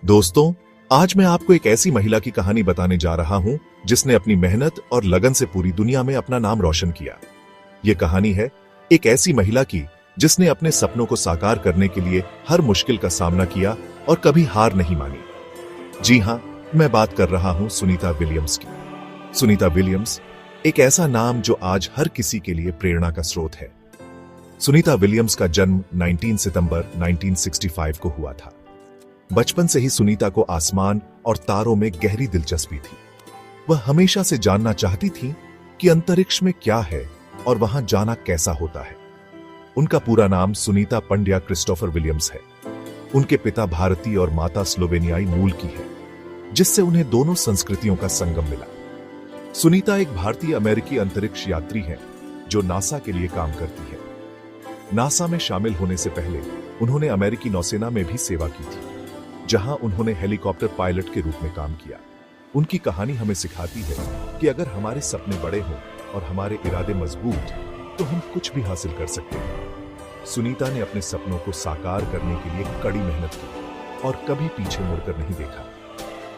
दोस्तों, आज मैं आपको एक ऐसी महिला की कहानी बताने जा रहा हूं जिसने अपनी मेहनत और लगन से पूरी दुनिया में अपना नाम रोशन किया। ये कहानी है एक ऐसी महिला की जिसने अपने सपनों को साकार करने के लिए हर मुश्किल का सामना किया और कभी हार नहीं मानी। जी हां, मैं बात कर रहा हूं सुनीता विलियम्स की। सुनीता विलियम्स एक ऐसा नाम जो आज हर किसी के लिए प्रेरणा का स्रोत है। सुनीता विलियम्स का जन्म 19 सितंबर 1965 को हुआ था। बचपन से ही सुनीता को आसमान और तारों में गहरी दिलचस्पी थी। वह हमेशा से जानना चाहती थी कि अंतरिक्ष में क्या है और वहां जाना कैसा होता है। उनका पूरा नाम सुनीता पंड्या क्रिस्टोफर विलियम्स है। उनके पिता भारतीय और माता स्लोवेनियाई मूल की है, जिससे उन्हें दोनों संस्कृतियों का संगम मिला। सुनीता एक भारतीय अमेरिकी अंतरिक्ष यात्री है जो नासा के लिए काम करती है। नासा में शामिल होने से पहले उन्होंने अमेरिकी नौसेना में भी सेवा की थी, जहां उन्होंने हेलीकॉप्टर पायलट के रूप में काम किया। उनकी कहानी हमें सिखाती है कि अगर हमारे सपने बड़े हों और हमारे इरादे मजबूत, तो हम कुछ भी हासिल कर सकते हैं। सुनीता ने अपने सपनों को साकार करने के लिए कड़ी मेहनत की और कभी पीछे मुड़कर नहीं देखा।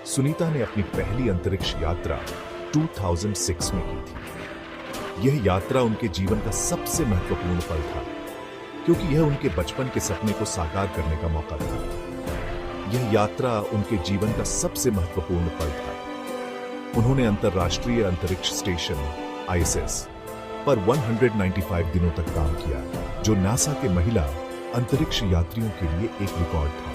सुनीता ने अपनी पहली अंतरिक्ष यात्रा 2006 में की थी। यह यात्रा उनके जीवन का सबसे महत्वपूर्ण पल था, क्योंकि यह उनके बचपन के सपने को साकार करने का मौका था। यह यात्रा उनके जीवन का सबसे महत्वपूर्ण पल था। उन्होंने अंतर्राष्ट्रीय अंतरिक्ष स्टेशन ISS पर 195 दिनों तक काम किया, जो नासा के महिला अंतरिक्ष यात्रियों के लिए एक रिकॉर्ड था।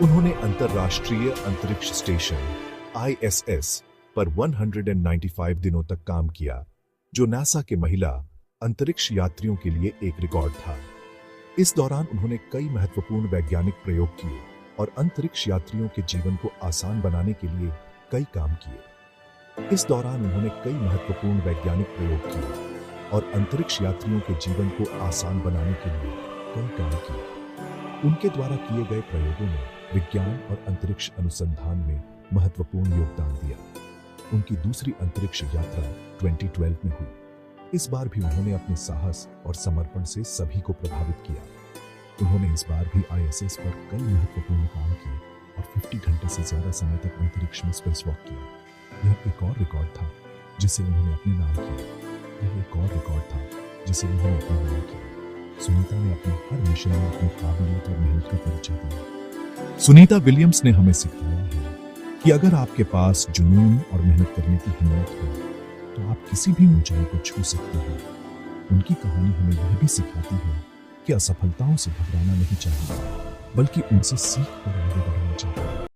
उन्होंने अंतर्राष्ट्रीय अंतरिक्ष स्टेशन ISS पर 195 दिनों तक काम किया, जो नासा के महिला अंतरिक्ष यात्रियों के लिए एक रिकॉर्ड था। इस दौरान उन्होंने कई महत्वपूर्ण वैज्ञानिक प्रयोग किए और अंतरिक्ष यात्रियों के जीवन को आसान बनाने के लिए कई काम किए। इस दौरान उन्होंने कई महत्वपूर्ण वैज्ञानिक प्रयोग किए और अंतरिक्ष यात्रियों के जीवन को आसान बनाने के लिए कई काम किए। उनके द्वारा किए गए प्रयोगों ने विज्ञान और अंतरिक्ष अनुसंधान में महत्वपूर्ण योगदान दिया। उनकी दूसरी अंतरिक्ष यात्रा 2012 में हुई। इस बार भी उन्होंने अपने साहस और समर्पण से सभी को प्रभावित किया। उन्होंने इस बार भी ISS पर कई महत्वपूर्ण काम किए और 50 घंटे से ज्यादा समय तक अंतरिक्ष में स्पेसवॉक किया। यह एक और रिकॉर्ड था जिसे उन्होंने अपने नाम किया। सुनीता ने अपने हर मिशन में अपनी काबिलियत और मेहनत का परिचय दिया। सुनीता विलियम्स ने हमें सिखाया है कि अगर आपके पास जुनून और मेहनत करने की हिम्मत हो, तो आप किसी भी ऊंचाई को छू सकते हो। उनकी कहानी हमें यह भी सिखाती है कि असफलताओं से घबराना नहीं चाहिए, बल्कि उनसे सीख कर आगे बढ़ना चाहिए।